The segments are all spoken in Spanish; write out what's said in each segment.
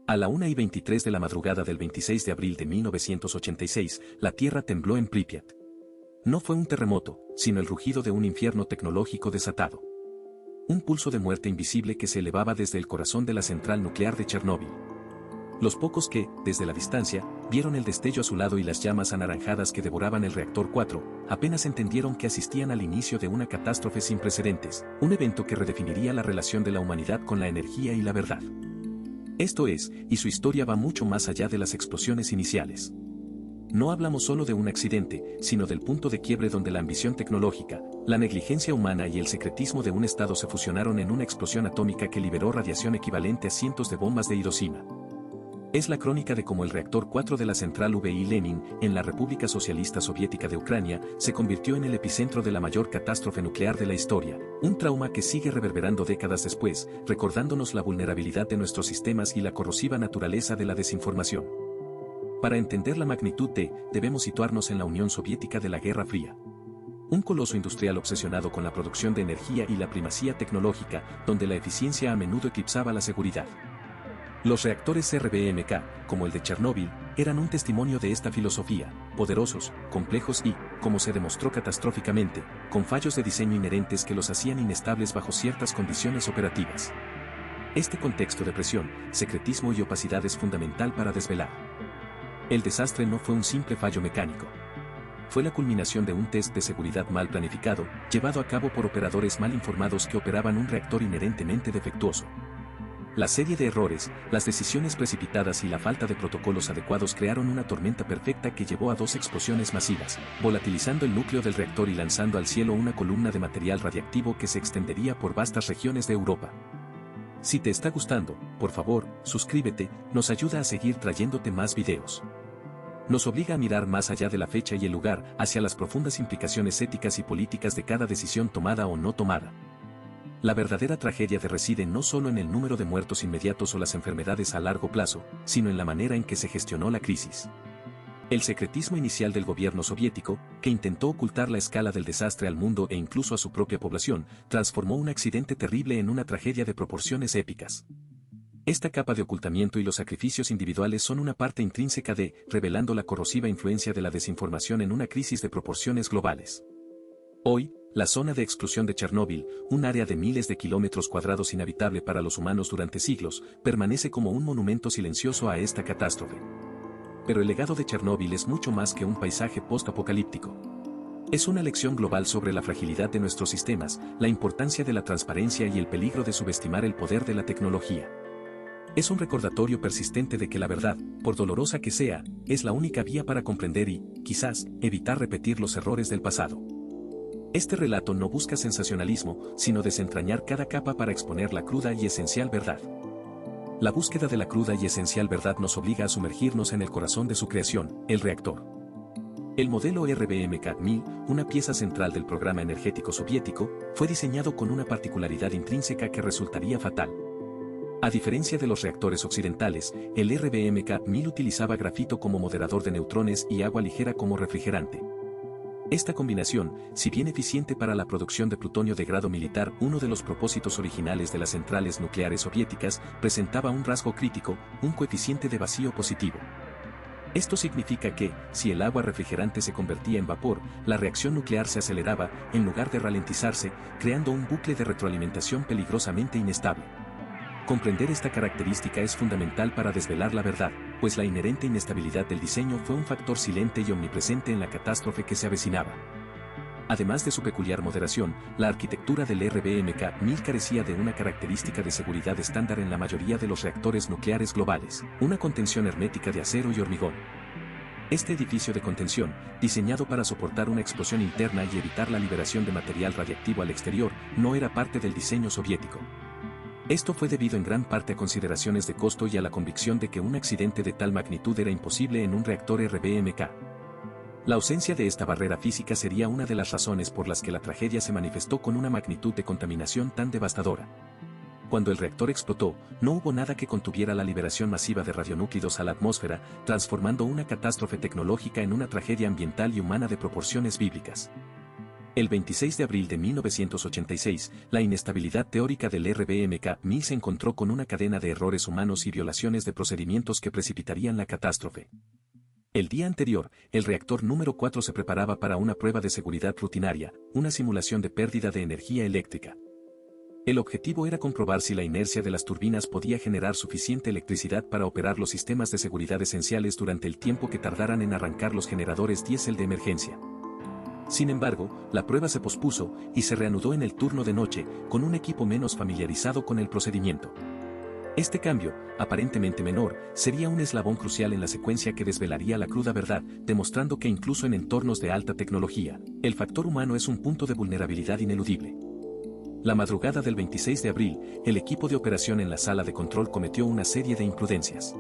A la 1:23 de la madrugada del 26 de abril de 1986, la Tierra tembló en Pripyat. No fue un terremoto, sino el rugido de un infierno tecnológico desatado. Un pulso de muerte invisible que se elevaba desde el corazón de la central nuclear de Chernóbil. Los pocos que, desde la distancia, vieron el destello azulado y las llamas anaranjadas que devoraban el reactor 4, apenas entendieron que asistían al inicio de una catástrofe sin precedentes, un evento que redefiniría la relación de la humanidad con la energía y la verdad. Esto es, y su historia va mucho más allá de las explosiones iniciales. No hablamos solo de un accidente, sino del punto de quiebre donde la ambición tecnológica, la negligencia humana y el secretismo de un estado se fusionaron en una explosión atómica que liberó radiación equivalente a cientos de bombas de Hiroshima. Es la crónica de cómo el reactor 4 de la central VI Lenin, en la República Socialista Soviética de Ucrania, se convirtió en el epicentro de la mayor catástrofe nuclear de la historia, un trauma que sigue reverberando décadas después, recordándonos la vulnerabilidad de nuestros sistemas y la corrosiva naturaleza de la desinformación. Para entender la magnitud debemos situarnos en la Unión Soviética de la Guerra Fría. Un coloso industrial obsesionado con la producción de energía y la primacía tecnológica, donde la eficiencia a menudo eclipsaba la seguridad. Los reactores RBMK, como el de Chernóbil, eran un testimonio de esta filosofía, poderosos, complejos y, como se demostró catastróficamente, con fallos de diseño inherentes que los hacían inestables bajo ciertas condiciones operativas. Este contexto de presión, secretismo y opacidad es fundamental para desvelar. El desastre no fue un simple fallo mecánico. Fue la culminación de un test de seguridad mal planificado, llevado a cabo por operadores mal informados que operaban un reactor inherentemente defectuoso. La serie de errores, las decisiones precipitadas y la falta de protocolos adecuados crearon una tormenta perfecta que llevó a dos explosiones masivas, volatilizando el núcleo del reactor y lanzando al cielo una columna de material radiactivo que se extendería por vastas regiones de Europa. Si te está gustando, por favor, suscríbete, nos ayuda a seguir trayéndote más videos. Nos obliga a mirar más allá de la fecha y el lugar, hacia las profundas implicaciones éticas y políticas de cada decisión tomada o no tomada. La verdadera tragedia reside no solo en el número de muertos inmediatos o las enfermedades a largo plazo, sino en la manera en que se gestionó la crisis. El secretismo inicial del gobierno soviético, que intentó ocultar la escala del desastre al mundo e incluso a su propia población, transformó un accidente terrible en una tragedia de proporciones épicas. Esta capa de ocultamiento y los sacrificios individuales son una parte intrínseca revelando la corrosiva influencia de la desinformación en una crisis de proporciones globales. Hoy, la zona de exclusión de Chernóbil, un área de miles de kilómetros cuadrados inhabitable para los humanos durante siglos, permanece como un monumento silencioso a esta catástrofe. Pero el legado de Chernóbil es mucho más que un paisaje post-apocalíptico. Es una lección global sobre la fragilidad de nuestros sistemas, la importancia de la transparencia y el peligro de subestimar el poder de la tecnología. Es un recordatorio persistente de que la verdad, por dolorosa que sea, es la única vía para comprender y, quizás, evitar repetir los errores del pasado. Este relato no busca sensacionalismo, sino desentrañar cada capa para exponer la cruda y esencial verdad. La búsqueda de la cruda y esencial verdad nos obliga a sumergirnos en el corazón de su creación, el reactor. El modelo RBMK-1000, una pieza central del programa energético soviético, fue diseñado con una particularidad intrínseca que resultaría fatal. A diferencia de los reactores occidentales, el RBMK-1000 utilizaba grafito como moderador de neutrones y agua ligera como refrigerante. Esta combinación, si bien eficiente para la producción de plutonio de grado militar, uno de los propósitos originales de las centrales nucleares soviéticas, presentaba un rasgo crítico, un coeficiente de vacío positivo. Esto significa que, si el agua refrigerante se convertía en vapor, la reacción nuclear se aceleraba, en lugar de ralentizarse, creando un bucle de retroalimentación peligrosamente inestable. Comprender esta característica es fundamental para desvelar la verdad, pues la inherente inestabilidad del diseño fue un factor silente y omnipresente en la catástrofe que se avecinaba. Además de su peculiar moderación, la arquitectura del RBMK-1000 carecía de una característica de seguridad estándar en la mayoría de los reactores nucleares globales, una contención hermética de acero y hormigón. Este edificio de contención, diseñado para soportar una explosión interna y evitar la liberación de material radiactivo al exterior, no era parte del diseño soviético. Esto fue debido en gran parte a consideraciones de costo y a la convicción de que un accidente de tal magnitud era imposible en un reactor RBMK. La ausencia de esta barrera física sería una de las razones por las que la tragedia se manifestó con una magnitud de contaminación tan devastadora. Cuando el reactor explotó, no hubo nada que contuviera la liberación masiva de radionúclidos a la atmósfera, transformando una catástrofe tecnológica en una tragedia ambiental y humana de proporciones bíblicas. El 26 de abril de 1986, la inestabilidad teórica del RBMK-1000 se encontró con una cadena de errores humanos y violaciones de procedimientos que precipitarían la catástrofe. El día anterior, el reactor número 4 se preparaba para una prueba de seguridad rutinaria, una simulación de pérdida de energía eléctrica. El objetivo era comprobar si la inercia de las turbinas podía generar suficiente electricidad para operar los sistemas de seguridad esenciales durante el tiempo que tardaran en arrancar los generadores diésel de emergencia. Sin embargo, la prueba se pospuso y se reanudó en el turno de noche, con un equipo menos familiarizado con el procedimiento. Este cambio, aparentemente menor, sería un eslabón crucial en la secuencia que desvelaría la cruda verdad, demostrando que incluso en entornos de alta tecnología, el factor humano es un punto de vulnerabilidad ineludible. La madrugada del 26 de abril, el equipo de operación en la sala de control cometió una serie de imprudencias.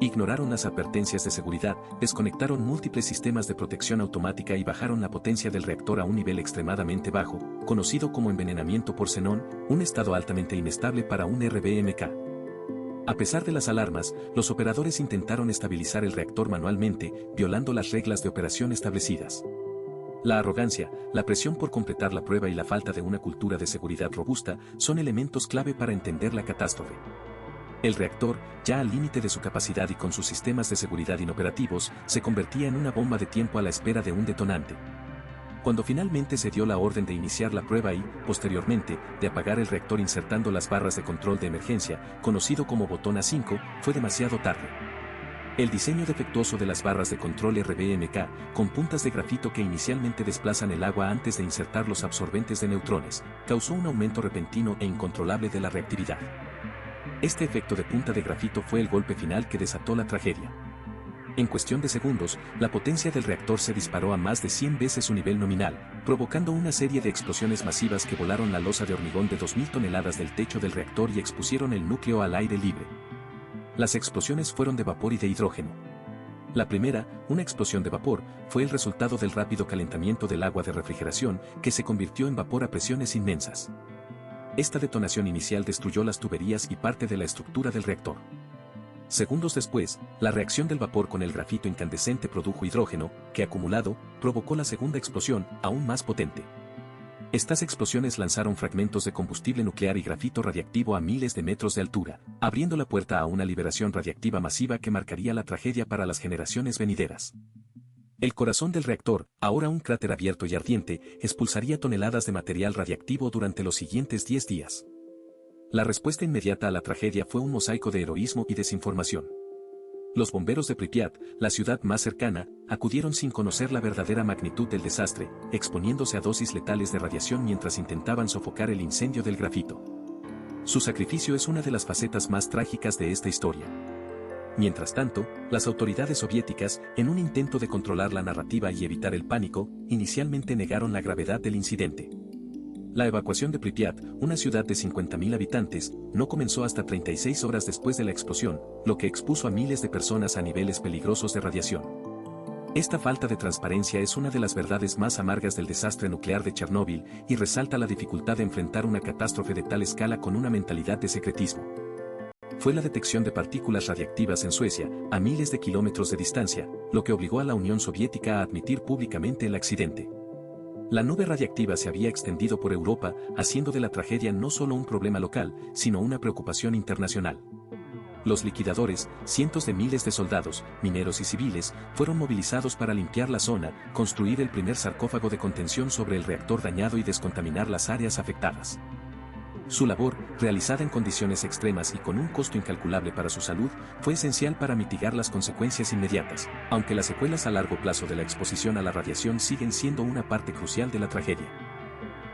Ignoraron las advertencias de seguridad, desconectaron múltiples sistemas de protección automática y bajaron la potencia del reactor a un nivel extremadamente bajo, conocido como envenenamiento por xenón, un estado altamente inestable para un RBMK. A pesar de las alarmas, los operadores intentaron estabilizar el reactor manualmente, violando las reglas de operación establecidas. La arrogancia, la presión por completar la prueba y la falta de una cultura de seguridad robusta son elementos clave para entender la catástrofe. El reactor, ya al límite de su capacidad y con sus sistemas de seguridad inoperativos, se convertía en una bomba de tiempo a la espera de un detonante. Cuando finalmente se dio la orden de iniciar la prueba y, posteriormente, de apagar el reactor insertando las barras de control de emergencia, conocido como botón A5, fue demasiado tarde. El diseño defectuoso de las barras de control RBMK, con puntas de grafito que inicialmente desplazan el agua antes de insertar los absorbentes de neutrones, causó un aumento repentino e incontrolable de la reactividad. Este efecto de punta de grafito fue el golpe final que desató la tragedia. En cuestión de segundos, la potencia del reactor se disparó a más de 100 veces su nivel nominal, provocando una serie de explosiones masivas que volaron la losa de hormigón de 2.000 toneladas del techo del reactor y expusieron el núcleo al aire libre. Las explosiones fueron de vapor y de hidrógeno. La primera, una explosión de vapor, fue el resultado del rápido calentamiento del agua de refrigeración, que se convirtió en vapor a presiones inmensas. Esta detonación inicial destruyó las tuberías y parte de la estructura del reactor. Segundos después, la reacción del vapor con el grafito incandescente produjo hidrógeno, que acumulado, provocó la segunda explosión, aún más potente. Estas explosiones lanzaron fragmentos de combustible nuclear y grafito radiactivo a miles de metros de altura, abriendo la puerta a una liberación radiactiva masiva que marcaría la tragedia para las generaciones venideras. El corazón del reactor, ahora un cráter abierto y ardiente, expulsaría toneladas de material radiactivo durante los siguientes 10 días. La respuesta inmediata a la tragedia fue un mosaico de heroísmo y desinformación. Los bomberos de Pripyat, la ciudad más cercana, acudieron sin conocer la verdadera magnitud del desastre, exponiéndose a dosis letales de radiación mientras intentaban sofocar el incendio del grafito. Su sacrificio es una de las facetas más trágicas de esta historia. Mientras tanto, las autoridades soviéticas, en un intento de controlar la narrativa y evitar el pánico, inicialmente negaron la gravedad del incidente. La evacuación de Pripyat, una ciudad de 50.000 habitantes, no comenzó hasta 36 horas después de la explosión, lo que expuso a miles de personas a niveles peligrosos de radiación. Esta falta de transparencia es una de las verdades más amargas del desastre nuclear de Chernóbil y resalta la dificultad de enfrentar una catástrofe de tal escala con una mentalidad de secretismo. Fue la detección de partículas radiactivas en Suecia, a miles de kilómetros de distancia, lo que obligó a la Unión Soviética a admitir públicamente el accidente. La nube radiactiva se había extendido por Europa, haciendo de la tragedia no solo un problema local, sino una preocupación internacional. Los liquidadores, cientos de miles de soldados, mineros y civiles, fueron movilizados para limpiar la zona, construir el primer sarcófago de contención sobre el reactor dañado y descontaminar las áreas afectadas. Su labor, realizada en condiciones extremas y con un costo incalculable para su salud, fue esencial para mitigar las consecuencias inmediatas, aunque las secuelas a largo plazo de la exposición a la radiación siguen siendo una parte crucial de la tragedia.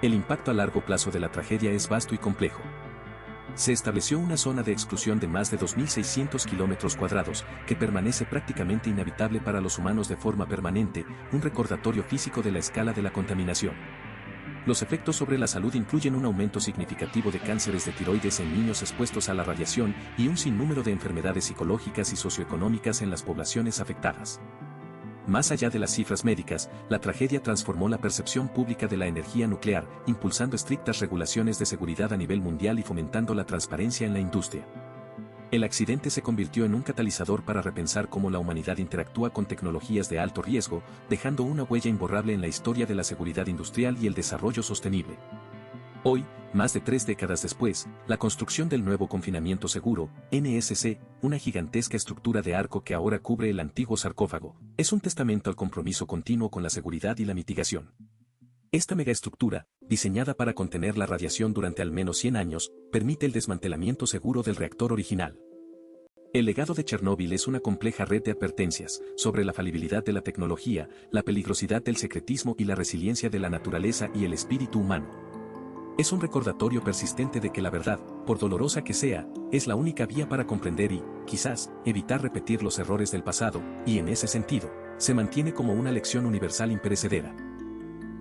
El impacto a largo plazo de la tragedia es vasto y complejo. Se estableció una zona de exclusión de más de 2.600 kilómetros cuadrados, que permanece prácticamente inhabitable para los humanos de forma permanente, un recordatorio físico de la escala de la contaminación. Los efectos sobre la salud incluyen un aumento significativo de cánceres de tiroides en niños expuestos a la radiación y un sinnúmero de enfermedades psicológicas y socioeconómicas en las poblaciones afectadas. Más allá de las cifras médicas, la tragedia transformó la percepción pública de la energía nuclear, impulsando estrictas regulaciones de seguridad a nivel mundial y fomentando la transparencia en la industria. El accidente se convirtió en un catalizador para repensar cómo la humanidad interactúa con tecnologías de alto riesgo, dejando una huella imborrable en la historia de la seguridad industrial y el desarrollo sostenible. Hoy, más de 3 décadas después, la construcción del nuevo confinamiento seguro, NSC, una gigantesca estructura de arco que ahora cubre el antiguo sarcófago, es un testamento al compromiso continuo con la seguridad y la mitigación. Esta megaestructura, diseñada para contener la radiación durante al menos 100 años, permite el desmantelamiento seguro del reactor original. El legado de Chernóbil es una compleja red de advertencias sobre la falibilidad de la tecnología, la peligrosidad del secretismo y la resiliencia de la naturaleza y el espíritu humano. Es un recordatorio persistente de que la verdad, por dolorosa que sea, es la única vía para comprender y, quizás, evitar repetir los errores del pasado, y en ese sentido, se mantiene como una lección universal imperecedera.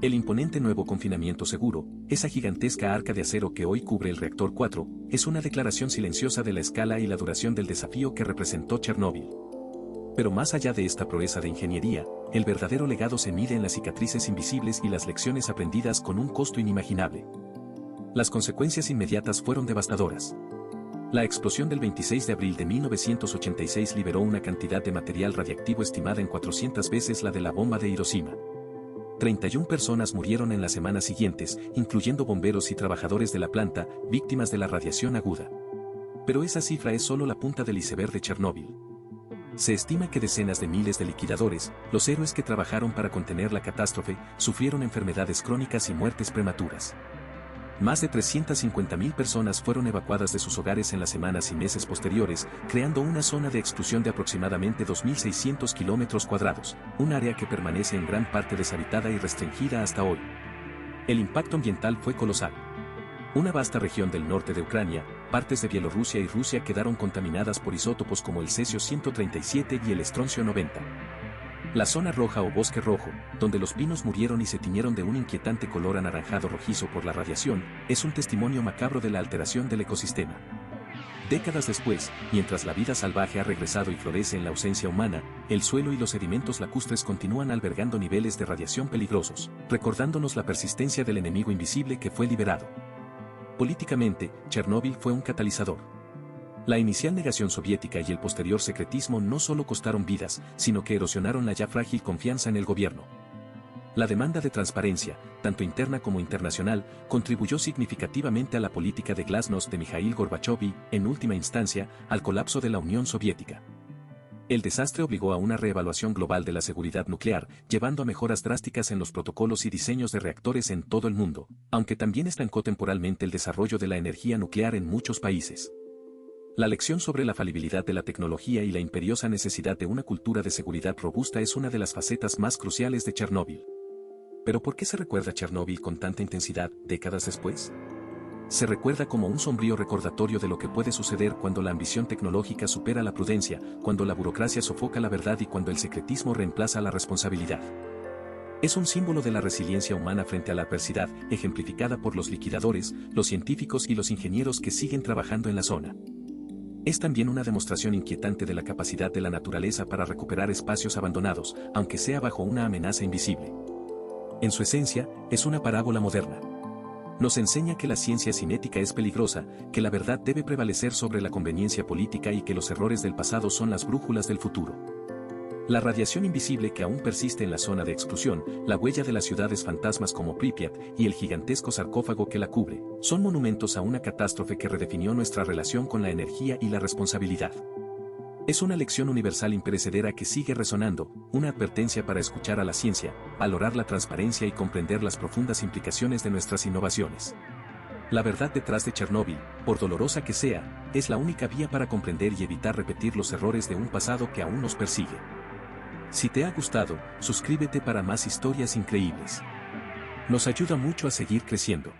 El imponente nuevo confinamiento seguro, esa gigantesca arca de acero que hoy cubre el reactor 4, es una declaración silenciosa de la escala y la duración del desafío que representó Chernóbil. Pero más allá de esta proeza de ingeniería, el verdadero legado se mide en las cicatrices invisibles y las lecciones aprendidas con un costo inimaginable. Las consecuencias inmediatas fueron devastadoras. La explosión del 26 de abril de 1986 liberó una cantidad de material radiactivo estimada en 400 veces la de la bomba de Hiroshima. 31 personas murieron en las semanas siguientes, incluyendo bomberos y trabajadores de la planta, víctimas de la radiación aguda. Pero esa cifra es solo la punta del iceberg de Chernóbil. Se estima que decenas de miles de liquidadores, los héroes que trabajaron para contener la catástrofe, sufrieron enfermedades crónicas y muertes prematuras. Más de 350.000 personas fueron evacuadas de sus hogares en las semanas y meses posteriores, creando una zona de exclusión de aproximadamente 2.600 kilómetros cuadrados, un área que permanece en gran parte deshabitada y restringida hasta hoy. El impacto ambiental fue colosal. Una vasta región del norte de Ucrania, partes de Bielorrusia y Rusia quedaron contaminadas por isótopos como el cesio-137 y el estroncio-90. La zona roja o bosque rojo, donde los pinos murieron y se tiñeron de un inquietante color anaranjado rojizo por la radiación, es un testimonio macabro de la alteración del ecosistema. Décadas después, mientras la vida salvaje ha regresado y florece en la ausencia humana, el suelo y los sedimentos lacustres continúan albergando niveles de radiación peligrosos, recordándonos la persistencia del enemigo invisible que fue liberado. Políticamente, Chernóbil fue un catalizador. La inicial negación soviética y el posterior secretismo no solo costaron vidas, sino que erosionaron la ya frágil confianza en el gobierno. La demanda de transparencia, tanto interna como internacional, contribuyó significativamente a la política de glasnost de Mikhail Gorbachov y, en última instancia, al colapso de la Unión Soviética. El desastre obligó a una reevaluación global de la seguridad nuclear, llevando a mejoras drásticas en los protocolos y diseños de reactores en todo el mundo, aunque también estancó temporalmente el desarrollo de la energía nuclear en muchos países. La lección sobre la falibilidad de la tecnología y la imperiosa necesidad de una cultura de seguridad robusta es una de las facetas más cruciales de Chernóbil. ¿Pero por qué se recuerda Chernóbil con tanta intensidad, décadas después? Se recuerda como un sombrío recordatorio de lo que puede suceder cuando la ambición tecnológica supera la prudencia, cuando la burocracia sofoca la verdad y cuando el secretismo reemplaza la responsabilidad. Es un símbolo de la resiliencia humana frente a la adversidad, ejemplificada por los liquidadores, los científicos y los ingenieros que siguen trabajando en la zona. Es también una demostración inquietante de la capacidad de la naturaleza para recuperar espacios abandonados, aunque sea bajo una amenaza invisible. En su esencia, es una parábola moderna. Nos enseña que la ciencia cinética es peligrosa, que la verdad debe prevalecer sobre la conveniencia política y que los errores del pasado son las brújulas del futuro. La radiación invisible que aún persiste en la zona de exclusión, la huella de las ciudades fantasmas como Pripyat y el gigantesco sarcófago que la cubre, son monumentos a una catástrofe que redefinió nuestra relación con la energía y la responsabilidad. Es una lección universal imperecedera que sigue resonando, una advertencia para escuchar a la ciencia, valorar la transparencia y comprender las profundas implicaciones de nuestras innovaciones. La verdad detrás de Chernóbil, por dolorosa que sea, es la única vía para comprender y evitar repetir los errores de un pasado que aún nos persigue. Si te ha gustado, suscríbete para más historias increíbles. Nos ayuda mucho a seguir creciendo.